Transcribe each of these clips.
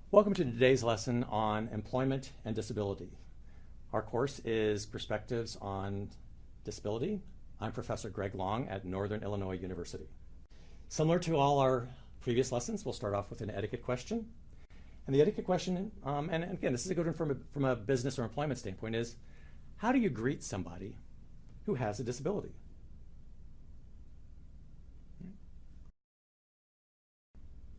Welcome to today's lesson on employment and disability. Our course is Perspectives on Disability. I'm Professor Greg Long at Northern Illinois University. Similar to all our previous lessons, we'll start off with an etiquette question. And the etiquette question, and again, this is a good one from a business or employment standpoint, is how do you greet somebody who has a disability?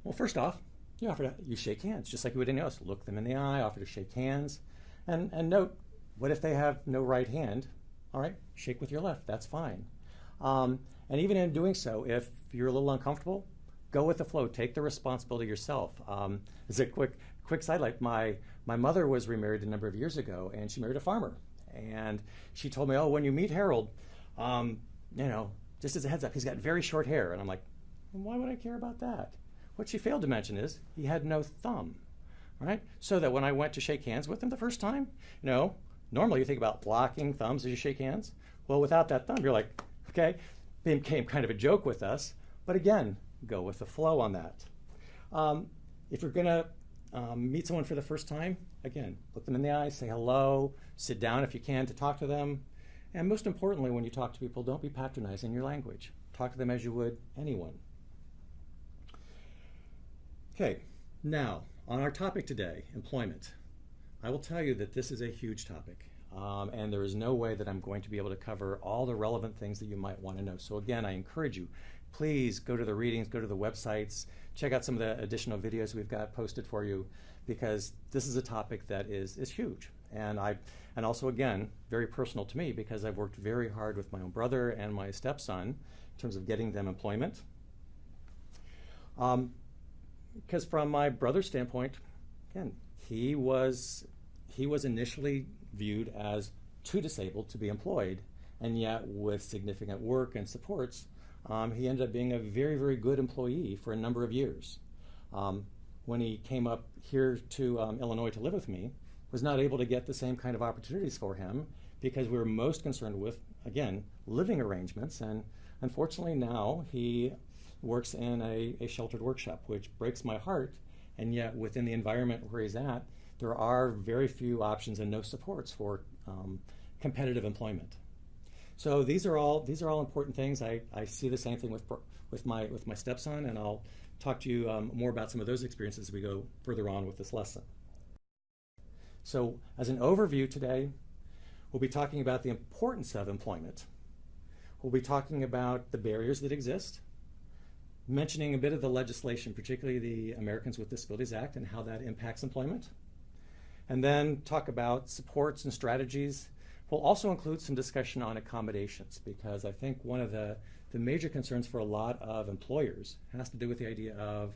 Well, first off, you shake hands, just like you would anyone else. Look them in the eye, offer to shake hands, and note, what if they have no right hand? All right, shake with your left, that's fine. And even in doing so, if you're a little uncomfortable, go with the flow, take the responsibility yourself. As a quick sidelight, my mother was remarried a number of years ago, and she married a farmer. And she told me, oh, when you meet Harold, just as a heads up, he's got very short hair. And I'm like, why would I care about that? What she failed to mention is he had no thumb, right? So that when I went to shake hands with him the first time, normally you think about locking thumbs as you shake hands. Well, without that thumb, you're like, okay, it became kind of a joke with us. But again, go with the flow on that. If you're gonna meet someone for the first time, again, look them in the eye, say hello, sit down if you can to talk to them. And most importantly, when you talk to people, don't be patronizing your language. Talk to them as you would anyone. Okay, now on our topic today, employment. I will tell you that this is a huge topic, and there is no way that I'm going to be able to cover all the relevant things that you might want to know. So again, I encourage you, please go to the readings, go to the websites, check out some of the additional videos we've got posted for you, because this is a topic that is huge. And also, again, very personal to me, because I've worked very hard with my own brother and my stepson in terms of getting them employment. Because from my brother's standpoint, again, he was initially viewed as too disabled to be employed, and yet with significant work and supports, he ended up being a very, very good employee for a number of years. When he came up here to Illinois to live with me, was not able to get the same kind of opportunities for him because we were most concerned with, again, living arrangements, and unfortunately now he works in a sheltered workshop, which breaks my heart, and yet within the environment where he's at, there are very few options and no supports for competitive employment. So these are all important things. I see the same thing with my stepson, and I'll talk to you more about some of those experiences as we go further on with this lesson. So as an overview today, we'll be talking about the importance of employment. We'll be talking about the barriers that exist, mentioning a bit of the legislation, particularly the Americans with Disabilities Act and how that impacts employment. And then talk about supports and strategies. We'll also include some discussion on accommodations, because I think one of the major concerns for a lot of employers has to do with the idea of,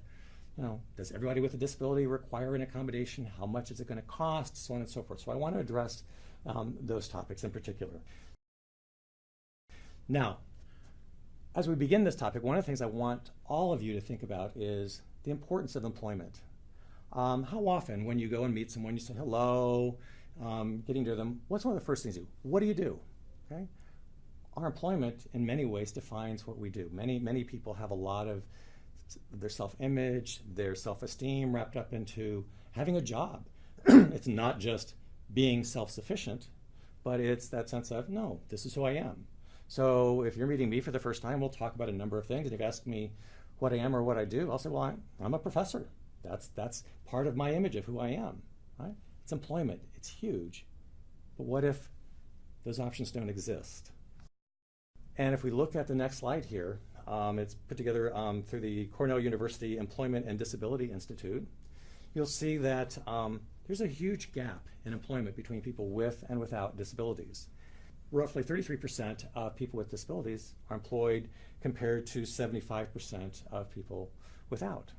does everybody with a disability require an accommodation? How much is it going to cost? So on and so forth. So I want to address those topics in particular. Now, as we begin this topic, one of the things I want all of you to think about is the importance of employment. How often when you go and meet someone, you say hello, getting to them, what's one of the first things you do? What do you do? Okay? Our employment in many ways defines what we do. Many people have a lot of their self-image, their self-esteem wrapped up into having a job. It's not just being self-sufficient, but it's that sense of, no, this is who I am. So if you're meeting me for the first time, we'll talk about a number of things. And if you ask me what I am or what I do, I'll say, well, I'm a professor. That's part of my image of who I am. Right? It's employment. It's huge. But what if those options don't exist? And if we look at the next slide here, it's put together through the Cornell University Employment and Disability Institute. You'll see that there's a huge gap in employment between people with and without disabilities. Roughly 33% of people with disabilities are employed compared to 75% of people without.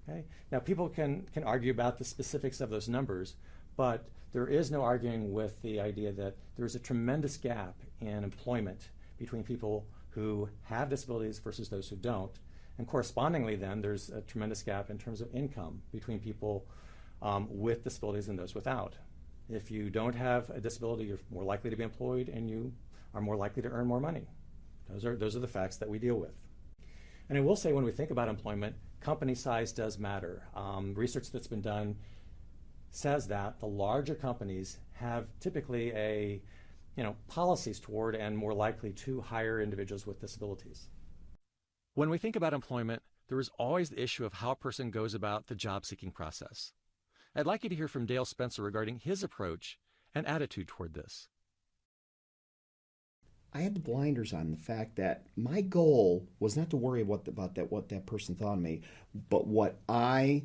Okay? Now, people can argue about the specifics of those numbers, but there is no arguing with the idea that there is a tremendous gap in employment between people who have disabilities versus those who don't. And correspondingly then, there's a tremendous gap in terms of income between people with disabilities and those without. If you don't have a disability, you're more likely to be employed and you are more likely to earn more money. Those are the facts that we deal with. And I will say, when we think about employment, company size does matter. Research that's been done says that the larger companies have typically policies toward and more likely to hire individuals with disabilities. When we think about employment, there is always the issue of how a person goes about the job-seeking process. I'd like you to hear from Dale Spencer regarding his approach and attitude toward this. I had the blinders on the fact that my goal was not to worry what that person thought of me, but what I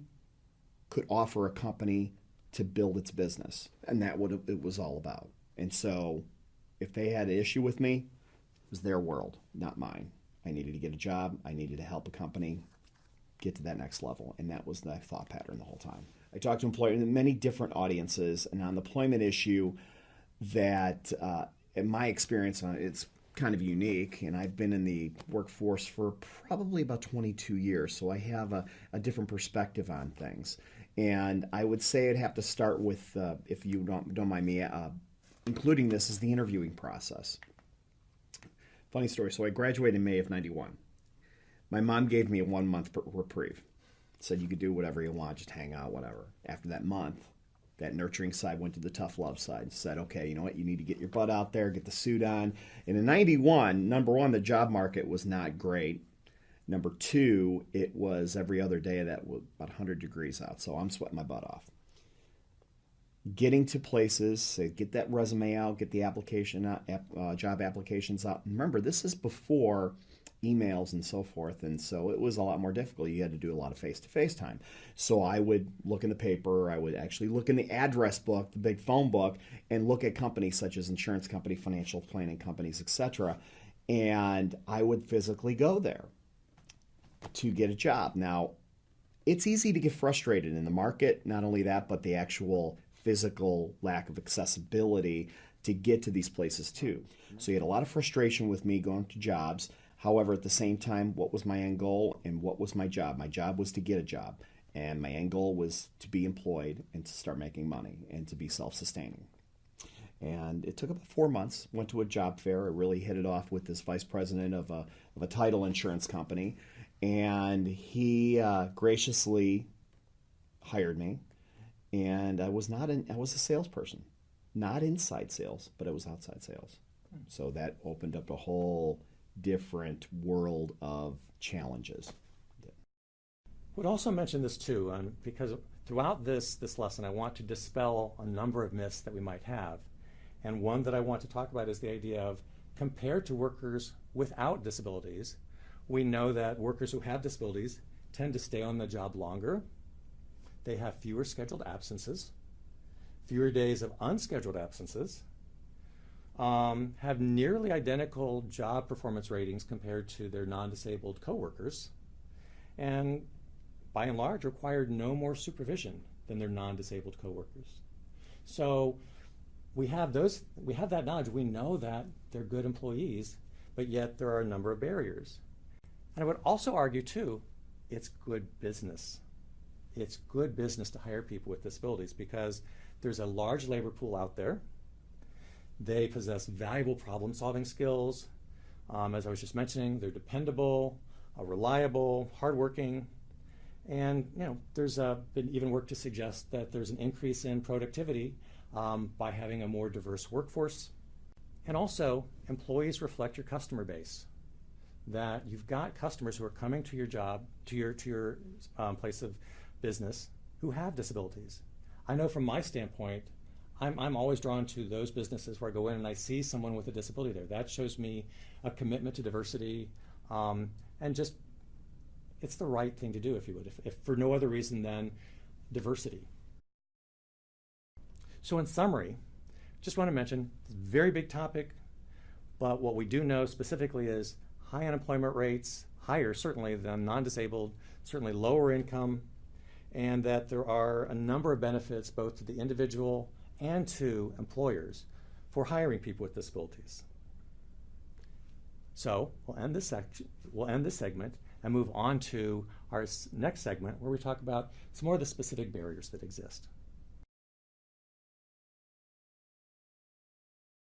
could offer a company to build its business, and that what it was all about. And so, if they had an issue with me, it was their world, not mine. I needed to get a job. I needed to help a company get to that next level, and that was the thought pattern the whole time. I talked to employers in many different audiences, and on the employment issue, that in my experience, it's kind of unique, and I've been in the workforce for probably about 22 years, so I have a different perspective on things. And I would say I'd have to start with, if you don't mind me including this, is the interviewing process. Funny story. So I graduated in May of '91. My mom gave me a 1-month reprieve. Said you could do whatever you want, just hang out, whatever. After that month, that nurturing side went to the tough love side. Said, okay, you know what? You need to get your butt out there, get the suit on. And in '91, number one, the job market was not great. Number two, it was every other day that was about 100 degrees out. So I'm sweating my butt off. Getting to places, get that resume out, get the application out, job applications out. And remember, this is before emails and so forth, and so it was a lot more difficult. You had to do a lot of face-to-face time. So I would look in the paper, I would actually look in the address book, the big phone book, and look at companies such as insurance company, financial planning companies, etc. And I would physically go there to get a job. Now, it's easy to get frustrated in the market, not only that, but the actual physical lack of accessibility to get to these places too. So you had a lot of frustration with me going to jobs. However, at the same time, what was my end goal and what was my job? My job was to get a job, and my end goal was to be employed and to start making money and to be self-sustaining. And it took about 4 months. Went to a job fair. I really hit it off with this vice president of a title insurance company, and he graciously hired me. And I was a salesperson, not inside sales, but it was outside sales. So that opened up a whole different world of challenges. Would also mention this too, because throughout this lesson, I want to dispel a number of myths that we might have. And one that I want to talk about is the idea of, compared to workers without disabilities, we know that workers who have disabilities tend to stay on the job longer. They have fewer scheduled absences, fewer days of unscheduled absences, have nearly identical job performance ratings compared to their non-disabled coworkers, and by and large required no more supervision than their non-disabled coworkers. So we have that knowledge. We know that they're good employees, but yet there are a number of barriers. And I would also argue too, it's good business. It's good business to hire people with disabilities because there's a large labor pool out there. They possess valuable problem-solving skills. As I was just mentioning, they're dependable, reliable, hardworking, and there's been even work to suggest that there's an increase in productivity by having a more diverse workforce. And also, employees reflect your customer base. That you've got customers who are coming to your job, to your place of business, who have disabilities. I know from my standpoint, I'm always drawn to those businesses where I go in and I see someone with a disability there. That shows me a commitment to diversity, and just it's the right thing to do, if you would, if for no other reason than diversity. So in summary, just want to mention, it's a very big topic, but what we do know specifically is high unemployment rates, higher certainly than non-disabled, certainly lower income, and that there are a number of benefits both to the individual and to employers for hiring people with disabilities. So we'll end this segment and move on to our next segment where we talk about some more of the specific barriers that exist.